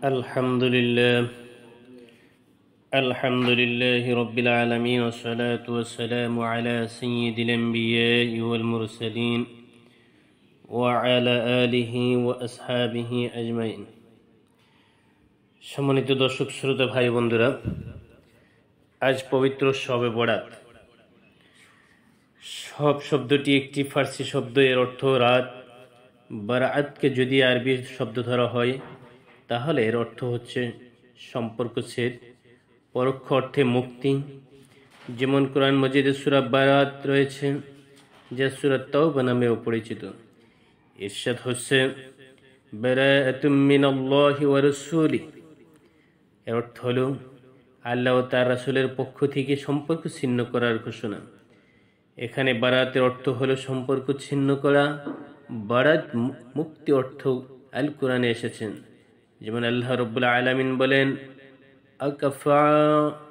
الحمد لله الحمد لله رب العالمين والصلاة والسلام على سيد الأنبياء والمرسلين وعلى آله وأصحابه أجمعين। সম্মানিত দর্শক শ্রোতা ভাই বন্ধুরা, আজ পবিত্র শবে বরাত। সব শব্দটি একটি ফার্সি শব্দ, এর অর্থ রাত। বারাতকে যদি আরবি শব্দ ধরা হয় তাহলে এর অর্থ হচ্ছে সম্পর্কচ্ছেদ, পরোক্ষ অর্থে মুক্তি। যেমন কোরআন মজিদে সূরা বারাত রয়েছে, যা সূরা তাওবা নামেও পরিচিত। ইরশাদ হচ্ছে বারাআতুম মিনাল্লাহি ওয়া রাসূলিহি, এর অর্থ হলো আল্লাহ ও তার রাসূলের পক্ষ থেকে সম্পর্ক ছিন্ন করার ঘোষণা। এখানে বারাতের অর্থ হলো সম্পর্ক ছিন্ন করা। বারাত মুক্তি অর্থ আল কোরআনে এসেছেন। যেমন আল্লাহ রাব্বুল আলামিন বলেন, আকাফারুকুম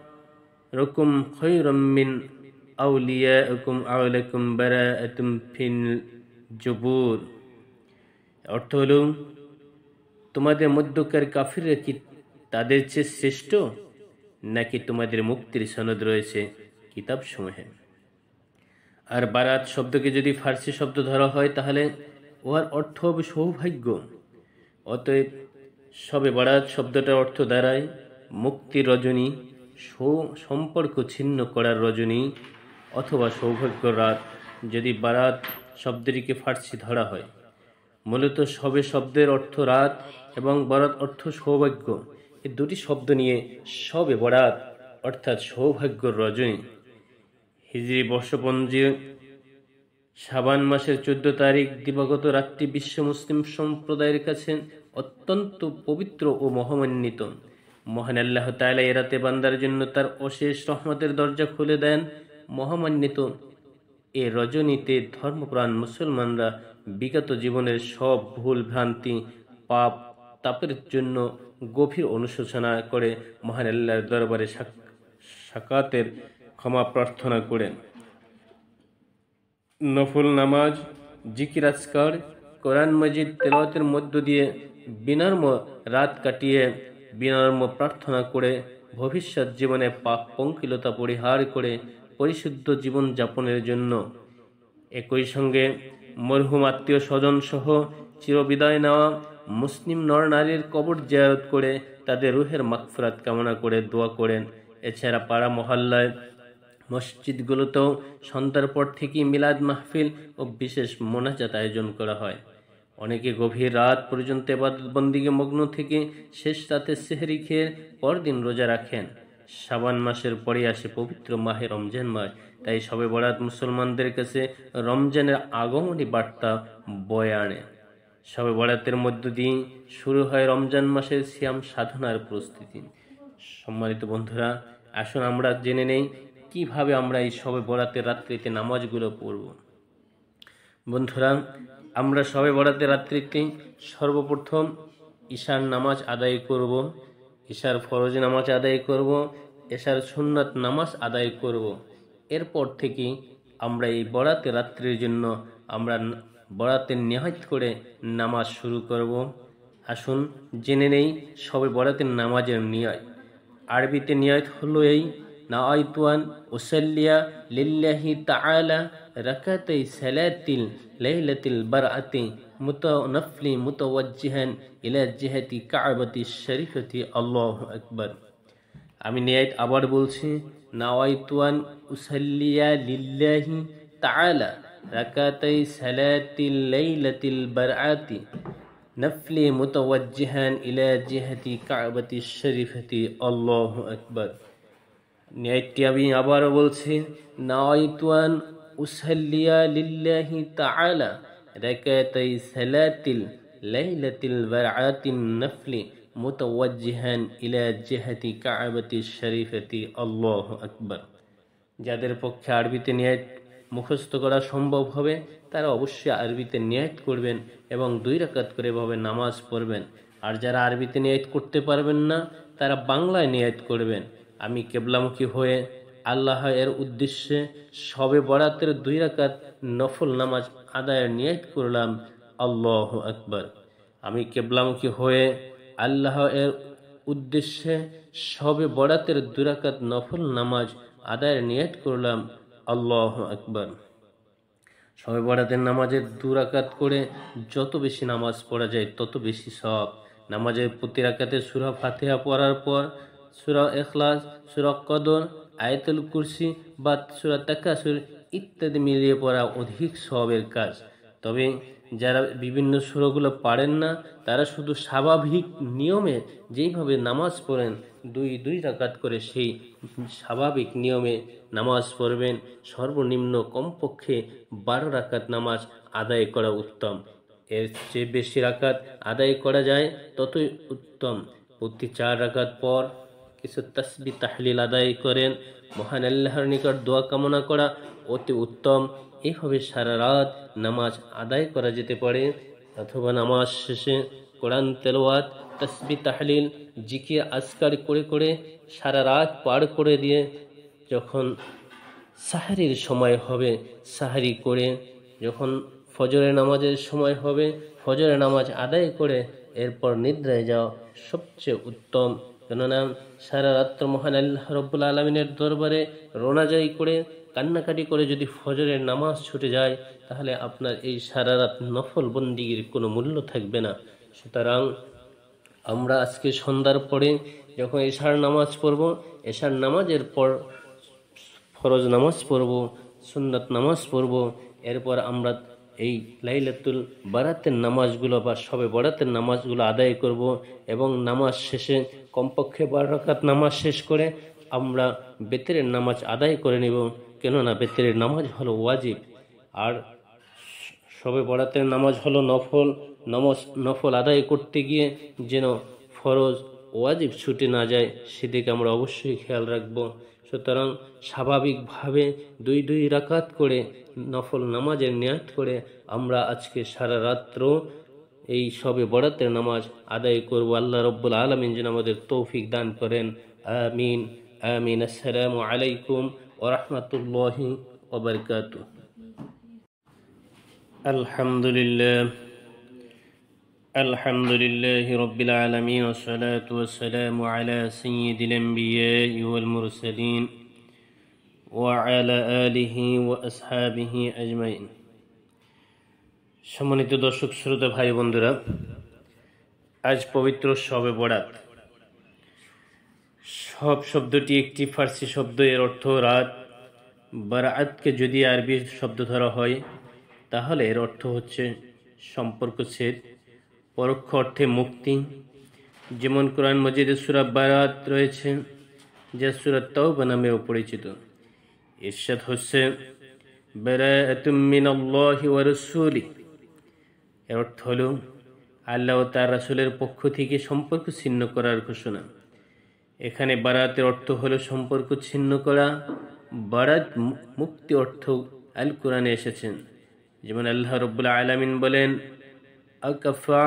খায়রুম মিন আউলিয়াইকুম আও লাকুম বারাআতুম ফিল জুবুর। অর্থ হলো তোমাদের মধ্যকার কাফিররা কি তাদের চেয়ে শ্রেষ্ঠ, নাকি তোমাদের মুক্তির সনদ রয়েছে কিতাবসমূহে। আর বারাত শব্দকে যদি ফার্সি শব্দ ধরা হয় তাহলে উহার অর্থ হবে সৌভাগ্য। অতএব শবে বরাত শব্দটার অর্থ দাঁড়ায় মুক্তির রজনী, সম্পর্ক ছিন্ন করার রজনী অথবা সৌভাগ্য রাত যদি বারাত শব্দটিকে ফার্সি ধরা হয়। মূলত শবে শব্দের অর্থ রাত এবং বরাত অর্থ সৌভাগ্য। এই দুটি শব্দ নিয়ে শবে বরাত অর্থাৎ সৌভাগ্যর রজনী। হিজরি বর্ষপঞ্জি শাবান মাসের 14 তারিখ দিবাগত রাতটি বিশ্ব মুসলিম সম্প্রদায়ের কাছে অত্যন্ত পবিত্র ও মহামান্বিত। মহান আল্লাহ তাআলা এ রাতে বান্দার জন্য তার অশেষ রহমতের দরজা খুলে দেন। মহামান্বিত এ রজনীতে ধর্মপ্রাণ মুসলমানরা বিগত জীবনের সব ভুল ভ্রান্তি, পাপ তাপের জন্য গভীর অনুশোচনা করে মহান আল্লাহর দরবারে সাকাতের ক্ষমা প্রার্থনা করেন। নফল নামাজ, জিকির আজকার, কোরআন মাজিদ তেলাওয়াতের মধ্য দিয়ে বিনম্র রাত কাটিয়ে বিনম্র প্রার্থনা করে ভবিষ্যৎ জীবনে পাপ পঙ্কিলতা পরিহার করে পরিশুদ্ধ জীবন যাপনের জন্য একই সঙ্গে মরহুম আত্মীয় স্বজন সহ চিরবিদায় নেওয়া মুসলিম নর নারীর কবর জিয়ারত করে তাদের রুহের মাগফিরাত কামনা করে দোয়া করেন। এছাড়া পাড়া মহল্লায় মসজিদগুলোতেও সন্ধ্যার পর থেকেই মিলাদ মাহফিল ও বিশেষ মোনাজাত আয়োজন করা হয়। অনেকে গভীর রাত পর্যন্ত ইবাদত বন্দিগে মগ্ন থেকে শেষ রাতে সেহরি খেয়ে পরদিন রোজা রাখেন। শাবান মাসের পরে আসে পবিত্র মাহে রমজান মাস। তাই শবে বরাত মুসলমানদের কাছে রমজানের আগমনী বার্তা বয়ে আনে। শবে বরাতের মধ্য দিয়ে শুরু হয় রমজান মাসের সিয়াম সাধনার প্রস্তুতি। সম্মানিত বন্ধুরা, আসুন আমরা জেনে নেই কিভাবে আমরা এই শবে বরাতের রাত্রিতে নামাজগুলো পড়ব। বন্ধুরা, আমরা শবে বরাতের রাত্রিতে সর্বপ্রথম ঈশার নামাজ আদায় করব, ঈশার ফরজ নামাজ আদায় করব, ঈশার সুন্নাত নামাজ আদায় করব। এরপর থেকে আমরা এই বরাতের রাত্রির জন্য আমরা বরাতের নিয়ত করে নামাজ শুরু করব। আসুন জেনে নেই শবে বরাতের নামাজের নিয়ত। আরবিতে নিয়ত হলো এই, নাআইতু আন উসাল্লিয়া লিল্লাহি তাআলা রাকাতাই সালাতিল লাইলাতিল বারআতি মুতানাফলি মুতাওয়াজ্জিহান ইলা জিহাতি কাবাতি শরীফাতি। আল্লাহু আকবার। আমি নিয়ত আবার বলছি, নাআইতু আন উসাল্লিয়া লিল্লাহি তাআলা রাকাতাই সালাতিল লাইলাতিল বারআতি নফলি মুতাওয়াজ্জিহান ইলা জিহাতি কাবাতি শরীফাতি। আল্লাহু আকবার। নিয়তটি আমি আবার বলছি, নাআইতু আন উসাল্লিয়া লিল্লাহি তাআলা রাকাতাই সালাতিল লাইলাতিল বারআতি নফলি মুতাওয়াজ্জিহান ইলা জিহাতি কাবাতি শরীফাতি। আল্লাহু আকবার। যাদের পক্ষে আরবিতে নিয়ত মুখস্থ করা সম্ভব হবে তারা অবশ্যই আরবিতে নিয়ত করবেন এবং 2 রাকাত করে এভাবে নামাজ পড়বেন। আর যারা আরবিতে নিয়ত করতে পারবেন না তারা বাংলায় নিয়ত করবেন। আমি কেবলামুখী হয়ে আল্লাহ এর উদ্দেশ্যে শবে বরাতের 2 রাকাত নফল নামাজ আদায়ের নিয়ত করলাম। আল্লাহু আকবার। আমি কেবলামুখী হয়ে আল্লাহ এর উদ্দেশ্যে শবে বরাতের 2 রাকাত নফল নামাজ আদায়ের নিয়ত করলাম। আল্লাহু আকবার। শবে বরাতের নামাজের 2 রাকাত করে যত বেশি নামাজ পড়া যায় তত বেশি সওয়াব। নামাজের প্রতি রাকাতে সূরা ফাতিহা পড়ার পর সূরা ইখলাস, সূরা কদর, আয়াতুল কুরসি বা সূরা তাকাসুর ইত্যাদি মিলিয়ে পড়া অধিক সওয়াবের কাজ। তবে যারা বিভিন্ন সূরাগুলো পারেন না, তারা শুধু স্বাভাবিক নিয়মে যেইভাবে নামাজ পড়েন 2 রাকাত করে সেই স্বাভাবিক নিয়মে নামাজ পড়বেন। সর্বনিম্ন কমপক্ষে 12 রাকাত নামাজ আদায় করা উত্তম। এর চেয়ে বেশি রাকাত আদায় করা যায় ততই উত্তম। প্রতি 4 রাকাত পর কিছু তাসবিহ তাহলিল আদায় করেন। মহান আল্লাহর নিকট দোয়া কামনা করা অতি উত্তম। এইভাবে সারা রাত নামাজ আদায় করা যেতে পারে। অথবা নামাজ শেষে কোরআন তেলাওয়াত, তাসবিহ তাহলিল, জিকির আজকার করে করে সারা রাত পার করে দিয়ে যখন সাহরির সময় হবে, সাহরি করে যখন ফজরের নামাজের সময় হবে, ফজরের নামাজ আদায় করে এরপর নিদ্রায় যাওয়া সবচেয়ে উত্তম। কেননা সারা রাত্র মহান আল্লাহ রব্বুল আলমিনের দরবারে রোনাজারি করে কান্নাকাটি করে যদি ফজরের নামাজ ছুটে যায়, তাহলে আপনার এই সারা রাত নফল বন্দিগির কোনো মূল্য থাকবে না। সুতরাং আমরা আজকে সন্ধ্যার পরে যখন এশার নামাজ পড়ব, এশার নামাজের পর ফরজ নামাজ পড়ব, সুন্নাত নামাজ পড়ব, এরপর আমরা এই লাইলাতুল বারাতের নামাজগুলো বা শবে বরাতের নামাজগুলো আদায় করব এবং নামাজ শেষে কমপক্ষে 12 রাকাত নামাজ শেষ করে আমরা বেতেরের নামাজ আদায় করে নেব। কেননা বেতেরের নামাজ হলো ওয়াজিব, আর শবে বরাতের নামাজ হলো নফল। নফল আদায় করতে গিয়ে যেন ফরজ ওয়াজিব ছুটে না যায়, সেদিকে আমরা অবশ্যই খেয়াল রাখব। সুতরাং স্বাভাবিকভাবে 2 রাকাত করে নফল নামাজের নিয়ত করে আমরা আজকে সারা রাত্র এই শবে বরাতের নামাজ আদায় করব। আল্লাহ রব্বুল আলামিন যেন আমাদের তৌফিক দান করেন। আমিন আমিন। আসসালামু আলাইকুম ওয়া রাহমাতুল্লাহি ওয়া বারাকাতুহু। আলহামদুলিল্লাহি রাব্বিল আলামিন ওয়া সলাতু ওয়া সালামু আলা সাইয়্যিদিল আমবিয়াই ওয়াল মুরসালিন ওয়া আলা আলিহি ওয়া আসহাবিহি আজমাইন। সম্মানিত দর্শক শ্রোতা ভাই বন্ধুরা, আজ পবিত্র শবে বরাত। শব শব্দটি একটি ফার্সি শব্দ, এর অর্থ রাত। বারাআতকে যদি আরবি শব্দ ধরা হয় তাহলে এর অর্থ হচ্ছে সম্পর্কচ্ছেদ, পরোক্ষ অর্থে মুক্তি। যেমন কোরআন মজিদে সূরা বারাত রয়েছে, যা সূরা তাওবা নামেও পরিচিত। ইরশাদ হচ্ছে বারাআতুম মিনাল্লাহি ওয়া রাসূলিহি, এর অর্থ হলো আল্লাহ ও তার রাসূলের পক্ষ থেকে সম্পর্ক ছিন্ন করার ঘোষণা। এখানে বারাতের অর্থ হলো সম্পর্ক ছিন্ন করা। বারাত মুক্তি অর্থ আল কোরআনে এসেছেন। যেমন আল্লাহ রাব্বুল আলামিন বলেন আকাফা